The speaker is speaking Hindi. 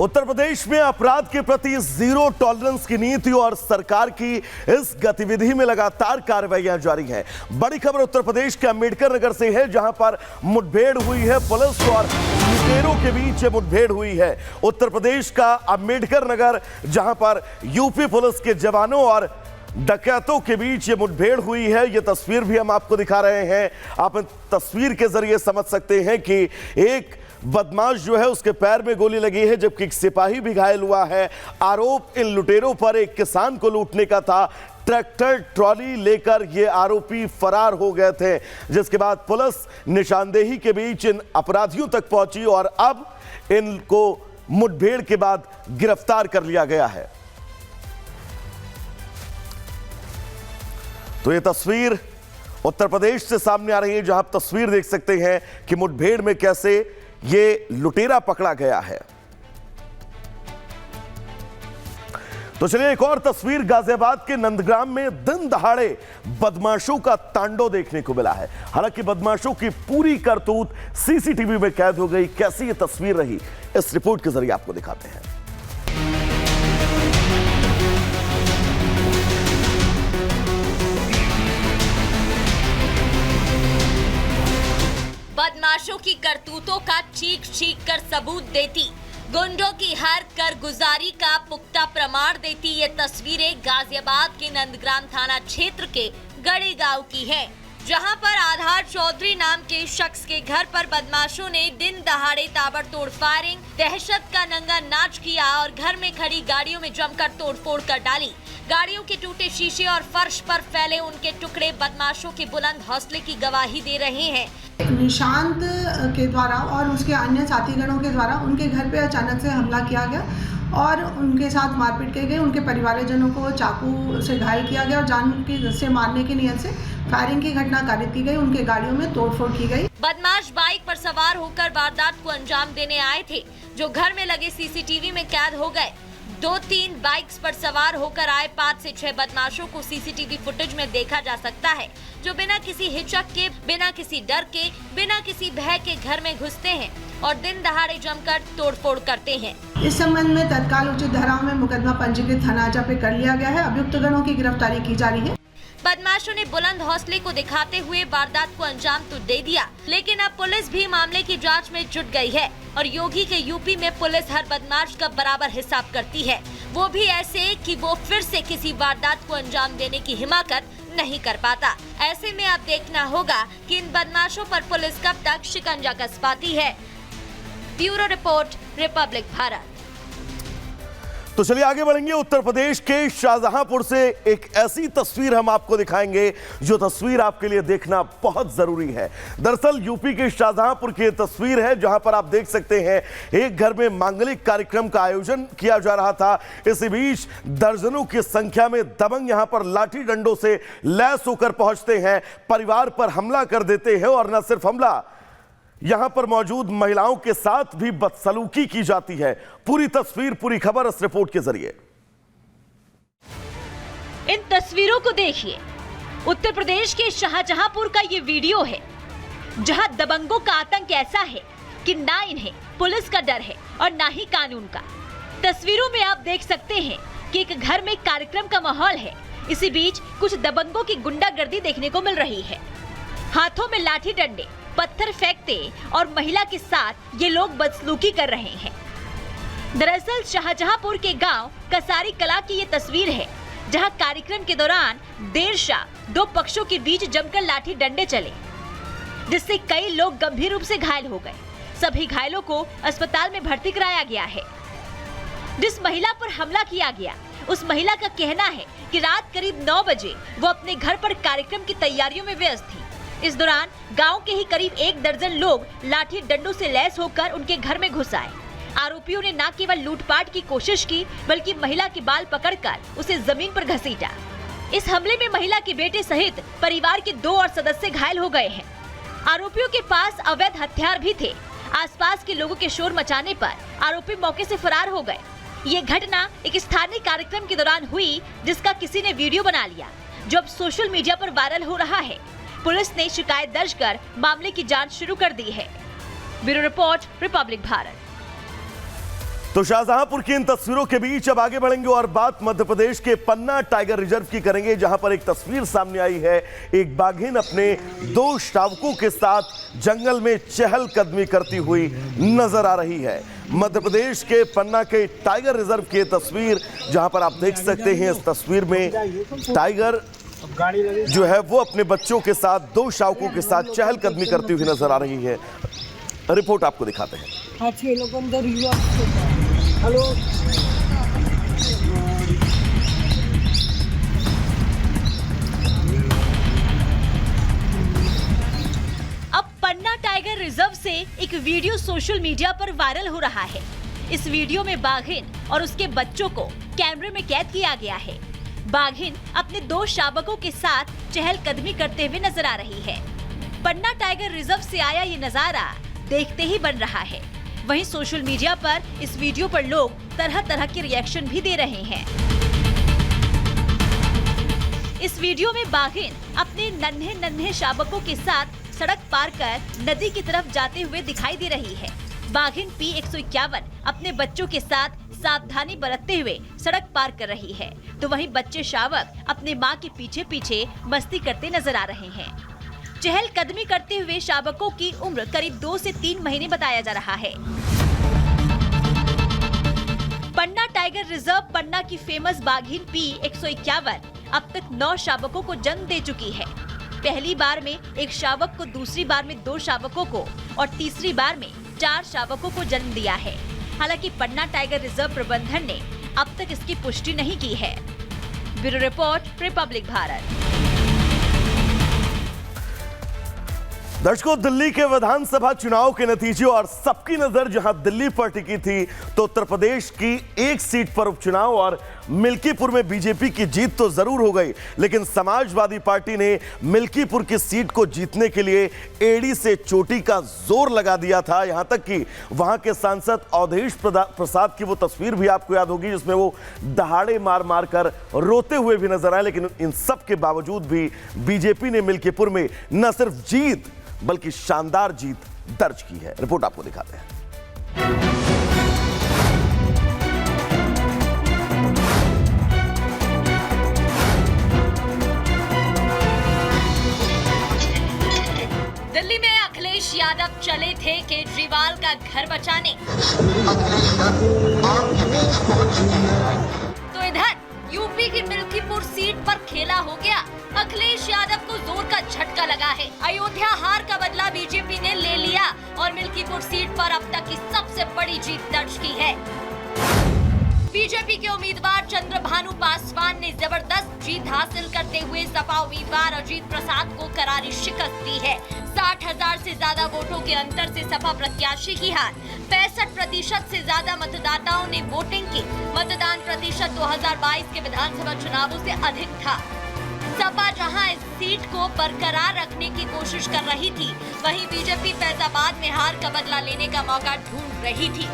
उत्तर प्रदेश में अपराध के प्रति जीरो टॉलरेंस की नीति और सरकार की इस गतिविधि में लगातार कार्रवाइयां जारी हैं। बड़ी खबर उत्तर प्रदेश के अंबेडकर नगर से है, जहां पर मुठभेड़ हुई है। पुलिस और लुटेरों के बीच मुठभेड़ हुई है। उत्तर प्रदेश का अंबेडकर नगर, जहां पर यूपी पुलिस के जवानों और डकैतों के बीच ये मुठभेड़ हुई है। ये तस्वीर भी हम आपको दिखा रहे हैं। आप तस्वीर के जरिए समझ सकते हैं कि एक बदमाश जो है उसके पैर में गोली लगी है, जबकि एक सिपाही भी घायल हुआ है। आरोप इन लुटेरों पर एक किसान को लूटने का था। ट्रैक्टर ट्रॉली लेकर ये आरोपी फरार हो गए थे, जिसके बाद पुलिस निशानदेही के बीच इन अपराधियों तक पहुंची और अब इनको मुठभेड़ के बाद गिरफ्तार कर लिया गया है। तो ये तस्वीर उत्तर प्रदेश से सामने आ रही है, जहां आप तस्वीर देख सकते हैं कि मुठभेड़ में कैसे ये लुटेरा पकड़ा गया है। तो चलिए एक और तस्वीर गाजियाबाद के नंदग्राम में दिन दहाड़े बदमाशों का तांडव देखने को मिला है। हालांकि बदमाशों की पूरी करतूत सीसीटीवी में कैद हो गई। कैसी ये तस्वीर रही, इस रिपोर्ट के जरिए आपको दिखाते हैं। बदमाशों की करतूतों का चीख चीख कर सबूत देती, गुंडों की हर कारगुजारी का पुख्ता प्रमाण देती ये तस्वीरें गाजियाबाद के नंदग्राम थाना क्षेत्र के गड़ी गांव की है, जहां पर आधार चौधरी नाम के शख्स के घर पर बदमाशों ने दिन दहाड़े ताबड़तोड़ फायरिंग, दहशत का नंगा नाच किया और घर में खड़ी गाड़ियों में जमकर तोड़फोड़ कर डाली। गाड़ियों के टूटे शीशे और फर्श पर फैले उनके टुकड़े बदमाशों के बुलंद हौसले की गवाही दे रहे हैं। निशांत के द्वारा और उसके अन्य साथीगणों के द्वारा उनके घर पे अचानक से हमला किया गया और उनके साथ मारपीट की गई। उनके परिवारजनों को चाकू से घायल किया गया और जान से मारने की नीयत से फायरिंग की घटना कारित की गई। उनके गाड़ियों में तोड़फोड़ की गई। बदमाश बाइक पर सवार होकर वारदात को अंजाम देने आए थे, जो घर में लगे सीसीटीवी में कैद हो गए। 2-3 बाइक्स पर सवार होकर आए 5 से 6 बदमाशों को सीसीटीवी फुटेज में देखा जा सकता है, जो बिना किसी हिचक के, बिना किसी डर के, बिना किसी भय के घर में घुसते हैं और दिन दहाड़े जमकर तोड़फोड़ करते हैं। इस संबंध में तत्काल उचित धाराओं में मुकदमा पंजीकृत थाना अजा पे कर लिया गया है। अभियुक्त गणों की गिरफ्तारी की जा रही है। बदमाशों ने बुलंद हौसले को दिखाते हुए वारदात को अंजाम तो दे दिया, लेकिन अब पुलिस भी मामले की जांच में जुट गई है और योगी के यूपी में पुलिस हर बदमाश का बराबर हिसाब करती है, वो भी ऐसे कि वो फिर से किसी वारदात को अंजाम देने की हिमाकत नहीं कर पाता। ऐसे में अब देखना होगा कि इन बदमाशों पर पुलिस कब तक शिकंजा कस पाती है। Bureau report, Republic Bharat. तो चलिए आगे बढ़ेंगे। उत्तर प्रदेश के शाहजहांपुर से एक ऐसी तस्वीर हम आपको दिखाएंगे, जो तस्वीर आपके लिए देखना बहुत जरूरी है। दरअसल यूपी के शाहजहांपुर की तस्वीर है, जहां पर आप देख सकते हैं एक घर में मांगलिक कार्यक्रम का आयोजन किया जा रहा था। इसी बीच दर्जनों की संख्या में दबंग यहां पर लाठी डंडों से लैस होकर पहुंचते हैं, परिवार पर हमला कर देते हैं और न सिर्फ हमला, यहां पर मौजूद महिलाओं के साथ भी बदसलूकी की जाती है। पूरी तस्वीर, पूरी खबर इस रिपोर्ट के जरिए। इन तस्वीरों को देखिए। उत्तर प्रदेश के शाहजहांपुर का ये वीडियो है, जहां दबंगों का आतंक ऐसा है कि ना इन्हें पुलिस का डर है और ना ही कानून का। तस्वीरों में आप देख सकते हैं कि एक घर में कार्यक्रम का माहौल है। इसी बीच कुछ दबंगों की गुंडागर्दी देखने को मिल रही है। हाथों में लाठी डंडे, पत्थर फेंकते और महिला के साथ ये लोग बदसलूकी कर रहे हैं। दरअसल शाहजहांपुर के गांव कसारी कला की ये तस्वीर है, जहां कार्यक्रम के दौरान देर शाम 2 पक्षों के बीच जमकर लाठी डंडे चले, जिससे कई लोग गंभीर रूप से घायल हो गए। सभी घायलों को अस्पताल में भर्ती कराया गया है। जिस महिला पर हमला किया गया, उस महिला का कहना है कि रात करीब 9 बजे वो अपने घर पर कार्यक्रम की तैयारियों में व्यस्त थी। इस दौरान गांव के ही करीब 1 दर्जन लोग लाठी डंडों से लैस होकर उनके घर में घुस आए। आरोपियों ने न केवल लूटपाट की कोशिश की, बल्कि महिला के बाल पकड़कर उसे जमीन पर घसीटा। इस हमले में महिला के बेटे सहित परिवार के 2 और सदस्य घायल हो गए हैं। आरोपियों के पास अवैध हथियार भी थे। आसपास के लोगों के शोर मचाने पर आरोपी मौके से फरार हो गए। ये घटना एक स्थानीय कार्यक्रम के दौरान हुई, जिसका किसी ने वीडियो बना लिया, जो अब सोशल मीडिया पर वायरल हो रहा है। पुलिस ने शिकायत दर्ज कर मामले की जांच शुरू कर दी है। Bureau report, Republic Bharat. तो शाहजहांपुर की इन तस्वीरों के बीच अब आगे बढ़ेंगे और बात मध्य प्रदेश के पन्ना टाइगर रिजर्व की करेंगे, जहां पर एक तस्वीर सामने आई है। एक बाघिन अपने 2 शावकों के साथ जंगल में चहलकदमी करती हुई नजर आ रही है। मध्य प्रदेश के पन्ना के टाइगर रिजर्व की तस्वीर, जहां पर आप देख सकते हैं इस तस्वीर में टाइगर जो है वो अपने बच्चों के साथ 2 शावकों के साथ चहलकदमी करती हुई नजर आ रही है। रिपोर्ट आपको दिखाते हैं। हेलो अब पन्ना टाइगर रिजर्व से एक वीडियो सोशल मीडिया पर वायरल हो रहा है। इस वीडियो में बाघिन और उसके बच्चों को कैमरे में कैद किया गया है। बाघिन अपने 2 शावकों के साथ चहलकदमी करते हुए नजर आ रही है। पन्ना टाइगर रिजर्व से आया ये नजारा देखते ही बन रहा है। वहीं सोशल मीडिया पर इस वीडियो पर लोग तरह तरह के रिएक्शन भी दे रहे हैं। इस वीडियो में बाघिन अपने नन्हे नन्हे शावकों के साथ सड़क पार कर नदी की तरफ जाते हुए दिखाई दे रही है। बाघिन P151 अपने बच्चों के साथ सावधानी बरतते हुए सड़क पार कर रही है, तो वहीं बच्चे शावक अपने मां के पीछे पीछे मस्ती करते नजर आ रहे हैं। चहलकदमी करते हुए शावकों की उम्र करीब 2 से 3 महीने बताया जा रहा है। पन्ना टाइगर रिजर्व पन्ना की फेमस बाघिन P151 अब तक 9 शावकों को जन्म दे चुकी है। पहली बार में 1 शावक को, दूसरी बार में 2 शावकों को और तीसरी बार में 4 शावकों को जन्म दिया है। हालांकि पन्ना टाइगर रिजर्व प्रबंधन ने अब तक इसकी पुष्टि नहीं की है। Bureau report, Republic Bharat. दर्शकों, दिल्ली के विधानसभा चुनाव के नतीजे और सबकी नजर जहां दिल्ली पर टिकी थी, तो उत्तर प्रदेश की एक सीट पर उपचुनाव और मिल्कीपुर में बीजेपी की जीत तो जरूर हो गई, लेकिन समाजवादी पार्टी ने मिल्कीपुर की सीट को जीतने के लिए एड़ी से चोटी का जोर लगा दिया था। यहां तक कि वहां के सांसद अवधेश प्रसाद की वो तस्वीर भी आपको याद होगी, जिसमें वो दहाड़े मार मार कर रोते हुए भी नजर आए। लेकिन इन सब के बावजूद भी बीजेपी ने मिल्कीपुर में न सिर्फ जीत बल्कि शानदार जीत दर्ज की है। रिपोर्ट आपको दिखाते हैं। दिल्ली में अखिलेश यादव चले थे केजरीवाल का घर बचाने, तो इधर यूपी की मिल्कीपुर सीट पर खेला हो गया। अखिलेश यादव को जोर का झटका लगा है। अयोध्या हार का बदला बीजेपी ने ले लिया और मिल्कीपुर सीट पर अब तक की सबसे बड़ी जीत दर्ज की है। बीजेपी के उम्मीदवार चंद्रभानु पासवान ने जबरदस्त जीत हासिल करते हुए सपा उम्मीदवार अजीत प्रसाद को करारी शिकस्त दी है। 60,000 से ज्यादा वोटों के अंतर से सपा प्रत्याशी की हार। 65% से ज्यादा मतदाताओं ने वोटिंग की। मतदान प्रतिशत 2022 के विधानसभा चुनावों से अधिक था। सपा जहां इस सीट को बरकरार रखने की कोशिश कर रही थी, वहीं बीजेपी फैजाबाद में हार का बदला लेने का मौका ढूंढ रही थी।